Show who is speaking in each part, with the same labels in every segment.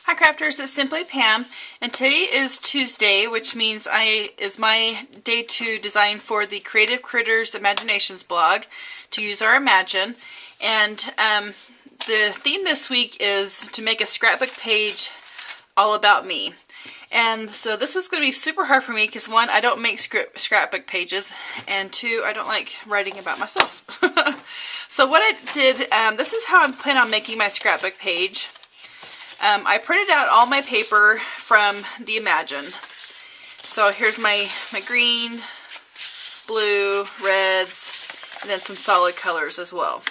Speaker 1: Hi crafters, it's Simply Pam, and today is Tuesday, which means is my day to design for the Creative Critterz Imaginations blog to use our Imagine. And the theme this week is to make a scrapbook page all about me. And so this is going to be super hard for me because one, I don't make scrapbook pages, and two, I don't like writing about myself. So what I did, this is how I'm planning on making my scrapbook page. I printed out all my paper from the Imagine. So here's my green, blue, reds, and then some solid colors as well.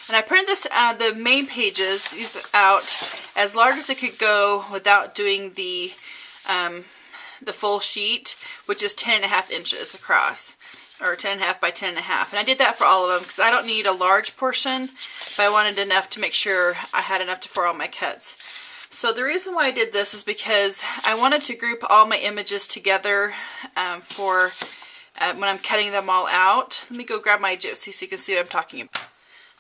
Speaker 1: And I printed this the main pages these out as large as it could go without doing the full sheet, which is 10.5 inches across, or 10.5 by 10.5. And I did that for all of them because I don't need a large portion, but I wanted enough to make sure I had enough for all my cuts. So the reason why I did this is because I wanted to group all my images together for when I'm cutting them all out. Let me go grab my Gypsy so you can see what I'm talking about.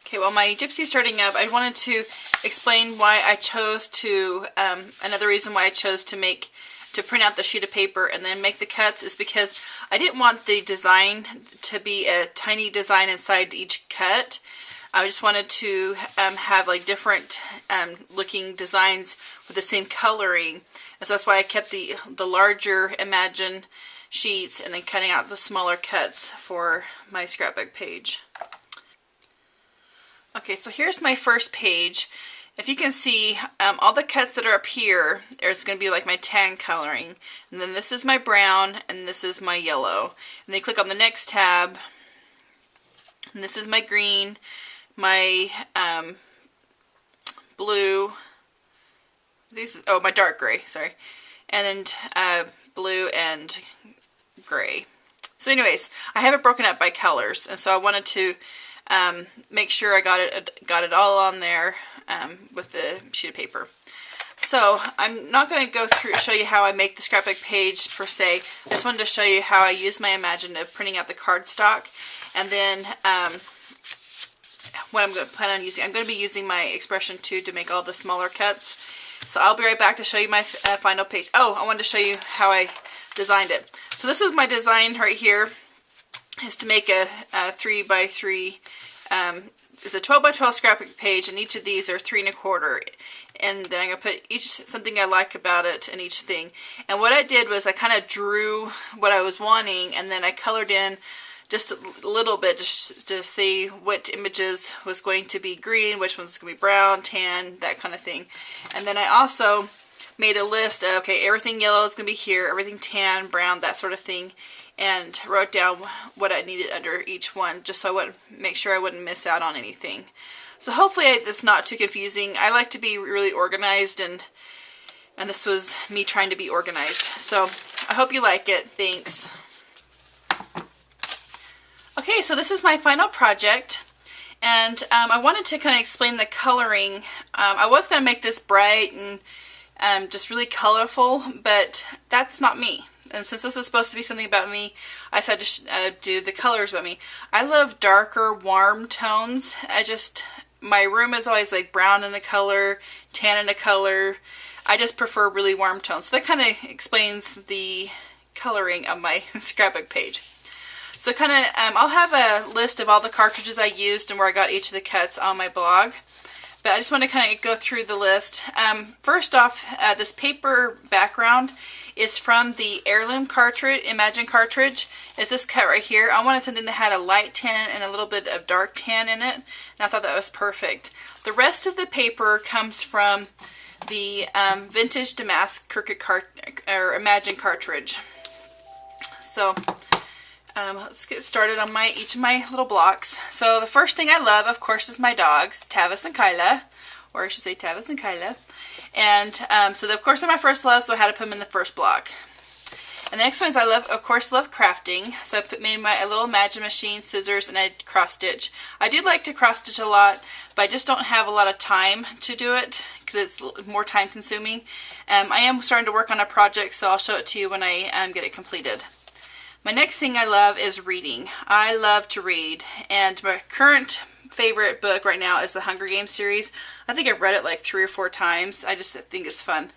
Speaker 1: Okay, while my Gypsy is starting up, I wanted to explain why I chose to, another reason why I chose to print out the sheet of paper and then make the cuts is because I didn't want the design to be a tiny design inside each cut. I just wanted to have like different looking designs with the same coloring. And so that's why I kept the larger Imagine sheets and then cutting out the smaller cuts for my scrapbook page. Okay, so here's my first page. If you can see, all the cuts that are up here, there's going to be like my tan coloring. And then this is my brown, and this is my yellow. And then you click on the next tab, and this is my green, my blue, my dark gray, sorry. And then blue and gray. So anyways, I have it broken up by colors, and so I wanted to make sure I got it all on there with the sheet of paper. So I'm not going to go through show you how I make the scrapbook page per se. I just wanted to show you how I use my Imagine of printing out the cardstock, and then what I'm going to plan on using. I'm going to be using my Expression 2 to make all the smaller cuts. So I'll be right back to show you my final page. Oh, I wanted to show you how I designed it. So this is my design right here. Is to make a 3 by 3. It's a 12 by 12 scrapbook page, and each of these are 3 1/4. And then I'm going to put something I like about it in each thing. And what I did was I kind of drew what I was wanting, and then I colored in just a little bit just to see what images was going to be green, which one's going to be brown, tan, that kind of thing. And then I also made a list of, okay, everything yellow is going to be here, everything tan, brown, that sort of thing. And wrote down what I needed under each one, just so I would make sure I wouldn't miss out on anything. So hopefully it's not too confusing. I like to be really organized, and this was me trying to be organized. So I hope you like it. Thanks. Okay, so this is my final project, and I wanted to kind of explain the coloring. I was going to make this bright and just really colorful, but that's not me. And since this is supposed to be something about me, I decided to do the colors about me. I love darker, warm tones. My room is always like brown in a color, tan in a color. I just prefer really warm tones. So that kind of explains the coloring of my scrapbook page. So kind of, I'll have a list of all the cartridges I used and where I got each of the cuts on my blog. But I just want to kind of go through the list. First off, this paper background is from the Heirloom cartridge, Imagine cartridge. It's this cut right here. I wanted something that had a light tan and a little bit of dark tan in it, and I thought that was perfect. The rest of the paper comes from the Vintage Damask Imagine cartridge. So let's get started on each of my little blocks. So the first thing I love, of course, is my dogs, Tavis and Kyla, or I should say Tavis and Kyla. And so of course they're my first love, so I had to put them in the first block. And the next one is I of course love crafting, so I made a little Imagine machine, scissors, and I cross stitch. I do like to cross stitch a lot, but I just don't have a lot of time to do it because it's more time consuming. I am starting to work on a project, so I'll show it to you when I get it completed. My next thing I love is reading. I love to read, and my current favorite book right now is the Hunger Games series. I think I've read it like 3 or 4 times. I just think it's fun.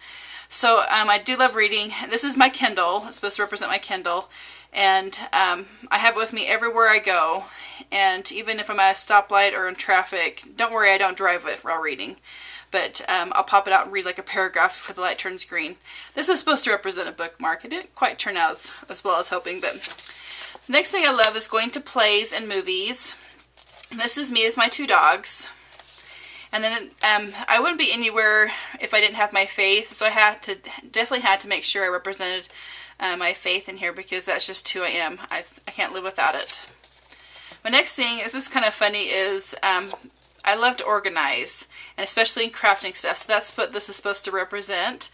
Speaker 1: So I do love reading. This is my Kindle. It's supposed to represent my Kindle. And I have it with me everywhere I go. And even if I'm at a stoplight or in traffic, don't worry, I don't drive it while reading. But I'll pop it out and read like a paragraph before the light turns green. This is supposed to represent a bookmark. It didn't quite turn out as well as hoping, but the next thing I love is going to plays and movies. This is me with my 2 dogs. And then I wouldn't be anywhere if I didn't have my faith, so I definitely had to make sure I represented my faith in here, because that's just who I am. I can't live without it. My next thing, this is kind of funny, is I love to organize, and especially in crafting stuff, so that's what this is supposed to represent.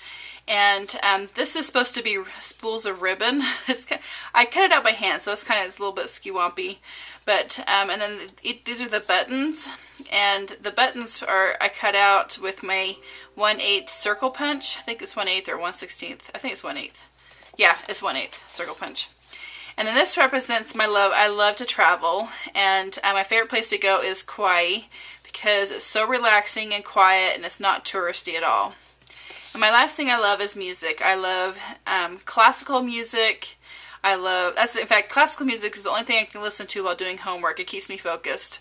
Speaker 1: And this is supposed to be spools of ribbon. I cut it out by hand, so it's kind of a little bit skewampy. But and then these are the buttons, and the buttons are I cut out with my 1/8 circle punch. I think it's 1/8 or 1/16. I think it's 1/8. Yeah, it's 1/8 circle punch. And then this represents my love. I love to travel, and my favorite place to go is Kauai, because it's so relaxing and quiet, and it's not touristy at all. And my last thing I love is music. I love classical music. In fact, classical music is the only thing I can listen to while doing homework. It keeps me focused.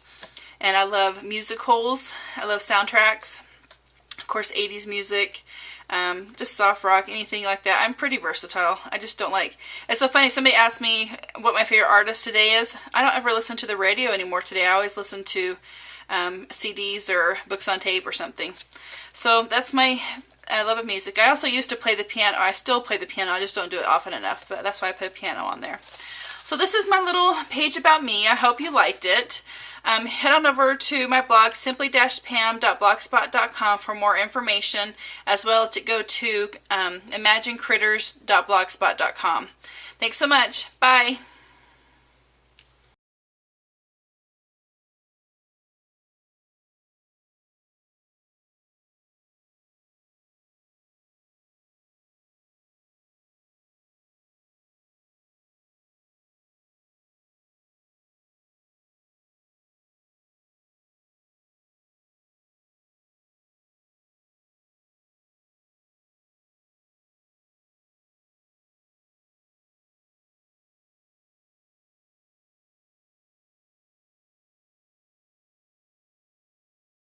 Speaker 1: And I love musicals. I love soundtracks. Of course, 80s music. Just soft rock, anything like that. I'm pretty versatile. I just don't like... It's so funny, somebody asked me what my favorite artist today is. I don't ever listen to the radio anymore today. I always listen to CDs or books on tape or something. So that's my love of music. I also used to play the piano. I still play the piano. I just don't do it often enough, but that's why I put a piano on there. So this is my little page about me. I hope you liked it. Head on over to my blog, simply-pam.blogspot.com, for more information, as well as to go to imaginecritterz.blogspot.com. Thanks so much. Bye.